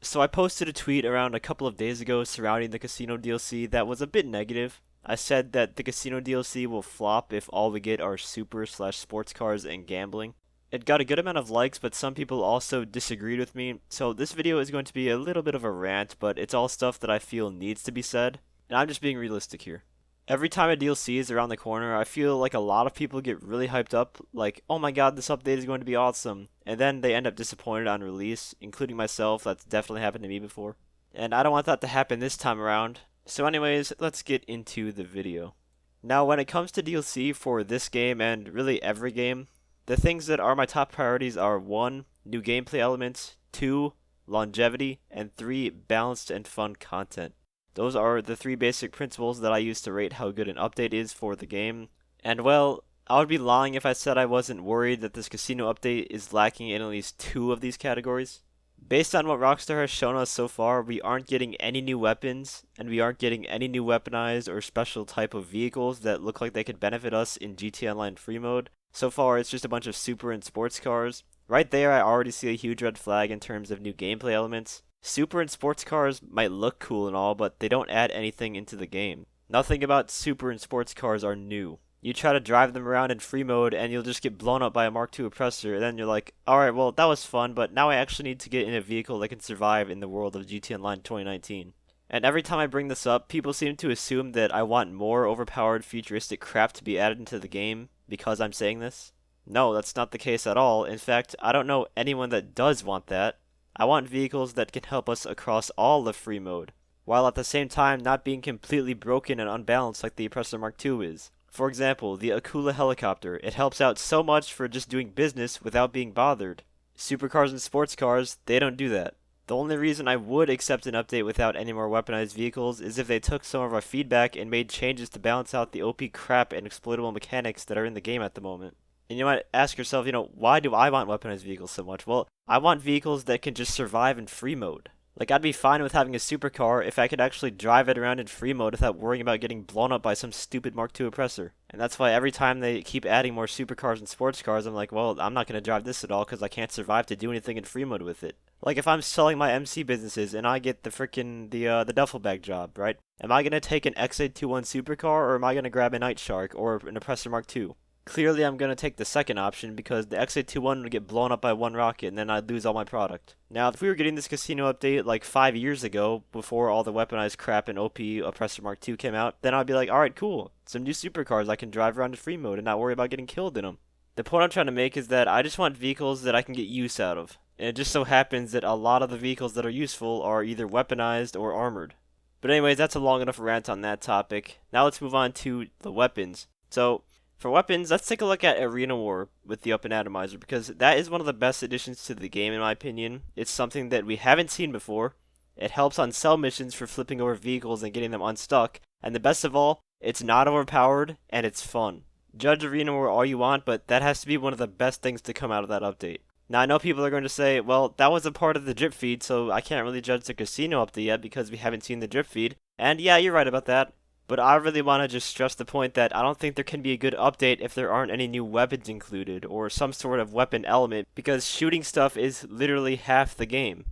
So I posted a tweet around a couple of days ago surrounding the casino DLC that was a bit negative. I said that the casino DLC will flop if all we get are super/sports cars and gambling. It got a good amount of likes, but some people also disagreed with me. So this video is going to be a little bit of a rant, but it's all stuff that I feel needs to be said, and I'm just being realistic here. Every time a DLC is around the corner, I feel like a lot of people get really hyped up, like, oh my god, this update is going to be awesome, and then they end up disappointed on release, including myself. That's definitely happened to me before. And I don't want that to happen this time around. So anyways, let's get into the video. Now, when it comes to DLC for this game and really every game, the things that are my top priorities are 1. New gameplay elements, 2. Longevity, and 3. Balanced and fun content. Those are the 3 basic principles that I use to rate how good an update is for the game. And well, I would be lying if I said I wasn't worried that this casino update is lacking in at least 2 of these categories. Based on what Rockstar has shown us so far, we aren't getting any new weapons, and we aren't getting any new weaponized or special type of vehicles that look like they could benefit us in GTA Online free mode. So far, it's just a bunch of super and sports cars. Right there, I already see a huge red flag in terms of new gameplay elements. Super and sports cars might look cool and all, but they don't add anything into the game. Nothing about super and sports cars are new. You try to drive them around in free mode and you'll just get blown up by a Mark II oppressor, and then you're like, alright, well, that was fun, but now I actually need to get in a vehicle that can survive in the world of GTA Online 2019. And every time I bring this up, people seem to assume that I want more overpowered futuristic crap to be added into the game because I'm saying this. No, that's not the case at all. In fact, I don't know anyone that does want that. I want vehicles that can help us across all of free mode, while at the same time not being completely broken and unbalanced like the Oppressor Mark II is. For example, the Akula helicopter. It helps out so much for just doing business without being bothered. Supercars and sports cars, they don't do that. The only reason I would accept an update without any more weaponized vehicles is if they took some of our feedback and made changes to balance out the OP crap and exploitable mechanics that are in the game at the moment. And you might ask yourself, why do I want weaponized vehicles so much? Well, I want vehicles that can just survive in free mode. Like, I'd be fine with having a supercar if I could actually drive it around in free mode without worrying about getting blown up by some stupid Mark II oppressor. And that's why every time they keep adding more supercars and sports cars, I'm like, well, I'm not going to drive this at all because I can't survive to do anything in free mode with it. Like, if I'm selling my MC businesses and I get the duffel bag job, right? Am I going to take an X821 supercar, or am I going to grab a Night Shark or an Oppressor Mark II? Clearly, I'm going to take the second option because the X821 would get blown up by one rocket and then I'd lose all my product. Now, if we were getting this casino update like 5 years ago, before all the weaponized crap and OP Oppressor Mark II came out, then I'd be like, alright, cool. Some new supercars I can drive around in free mode and not worry about getting killed in them. The point I'm trying to make is that I just want vehicles that I can get use out of. And it just so happens that a lot of the vehicles that are useful are either weaponized or armored. But anyways, that's a long enough rant on that topic. Now let's move on to the weapons. So, for weapons, let's take a look at Arena War with the Open Atomizer, because that is one of the best additions to the game in my opinion. It's something that we haven't seen before. It helps on cell missions for flipping over vehicles and getting them unstuck, and the best of all, it's not overpowered and it's fun. Judge Arena War all you want, but that has to be one of the best things to come out of that update. Now, I know people are going to say, well, that was a part of the drip feed, so I can't really judge the casino update yet because we haven't seen the drip feed. And yeah, you're right about that. But I really want to just stress the point that I don't think there can be a good update if there aren't any new weapons included, or some sort of weapon element, because shooting stuff is literally half the game.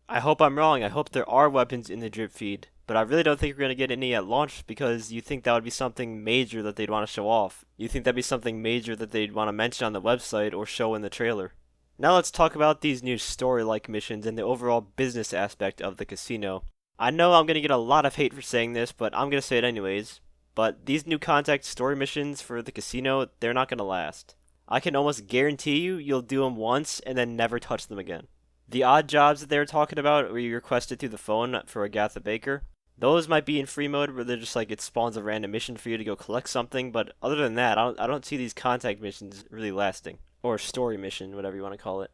I hope I'm wrong. I hope there are weapons in the drip feed, but I really don't think we're going to get any at launch because you think that would be something major that they'd want to show off. You think that'd be something major that they'd want to mention on the website or show in the trailer. Now let's talk about these new story-like missions and the overall business aspect of the casino. I know I'm going to get a lot of hate for saying this, but I'm going to say it anyways. But these new contact story missions for the casino, they're not going to last. I can almost guarantee you'll do them once and then never touch them again. The odd jobs that they were talking about where you requested through the phone for Agatha Baker, those might be in free mode where they're just like it spawns a random mission for you to go collect something, but other than that, I don't see these contact missions really lasting. Or story mission, whatever you want to call it.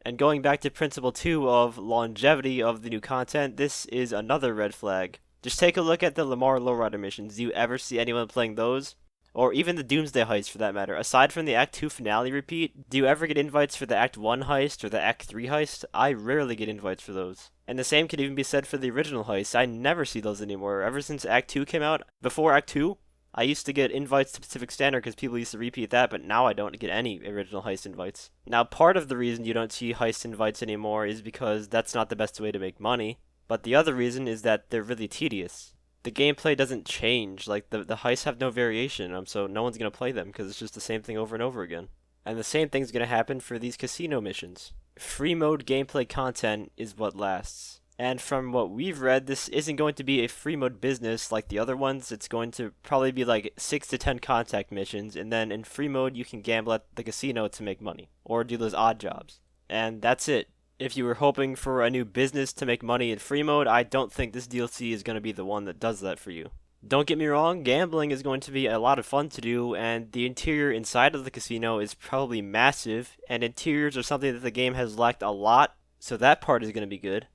And going back to principle 2 of longevity of the new content, this is another red flag. Just take a look at the Lamar Lowrider missions. Do you ever see anyone playing those? Or even the Doomsday Heist for that matter. Aside from the Act 2 finale repeat, do you ever get invites for the Act 1 heist or the Act 3 heist? I rarely get invites for those. And the same could even be said for the original heist. I never see those anymore. Ever since Act 2 came out, before Act 2, I used to get invites to Pacific Standard because people used to repeat that, but now I don't get any original heist invites. Now, part of the reason you don't see heist invites anymore is because that's not the best way to make money, but the other reason is that they're really tedious. The gameplay doesn't change, like the heists have no variation, so no one's going to play them because it's just the same thing over and over again. And the same thing's going to happen for these casino missions. Free mode gameplay content is what lasts. And from what we've read, this isn't going to be a free mode business like the other ones. It's going to probably be like 6 to 10 contact missions, and then in free mode you can gamble at the casino to make money, or do those odd jobs. And that's it. If you were hoping for a new business to make money in free mode, I don't think this DLC is going to be the one that does that for you. Don't get me wrong, gambling is going to be a lot of fun to do, and the interior inside of the casino is probably massive, and interiors are something that the game has lacked a lot, so that part is going to be good.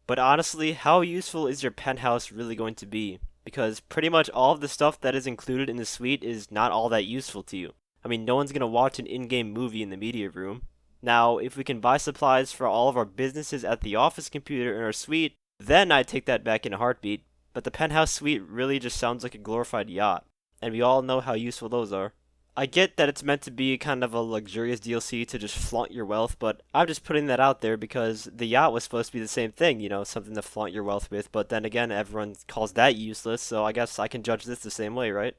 But honestly, how useful is your penthouse really going to be? Because pretty much all of the stuff that is included in the suite is not all that useful to you. I mean, no one's going to watch an in-game movie in the media room. Now, if we can buy supplies for all of our businesses at the office computer in our suite, then I'd take that back in a heartbeat. But the penthouse suite really just sounds like a glorified yacht, and we all know how useful those are. I get that it's meant to be kind of a luxurious DLC to just flaunt your wealth, but I'm just putting that out there because the yacht was supposed to be the same thing, something to flaunt your wealth with, but then again, everyone calls that useless, so I guess I can judge this the same way, right?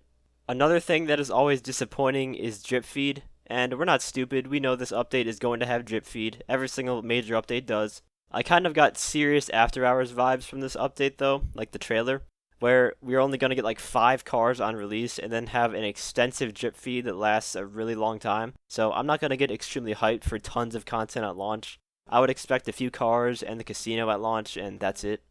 Another thing that is always disappointing is drip feed, and we're not stupid, we know this update is going to have drip feed, every single major update does. I kind of got serious After Hours vibes from this update though, like the trailer, where we're only going to get like 5 cars on release and then have an extensive drip feed that lasts a really long time. So I'm not going to get extremely hyped for tons of content at launch. I would expect a few cars and the casino at launch, and that's it.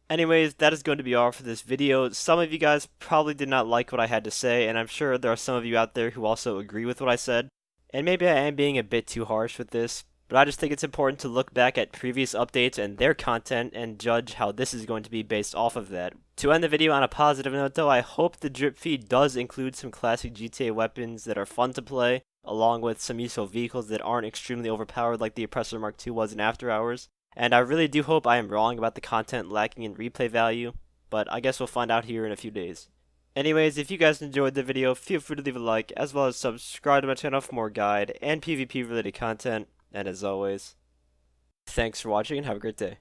Anyways, that is going to be all for this video. Some of you guys probably did not like what I had to say, and I'm sure there are some of you out there who also agree with what I said. And maybe I am being a bit too harsh with this, but I just think it's important to look back at previous updates and their content and judge how this is going to be based off of that. To end the video on a positive note though, I hope the drip feed does include some classic GTA weapons that are fun to play, along with some useful vehicles that aren't extremely overpowered like the Oppressor Mark II was in After Hours. And I really do hope I am wrong about the content lacking in replay value, but I guess we'll find out here in a few days. Anyways, if you guys enjoyed the video, feel free to leave a like, as well as subscribe to my channel for more guide and PvP related content. And as always, thanks for watching and have a great day.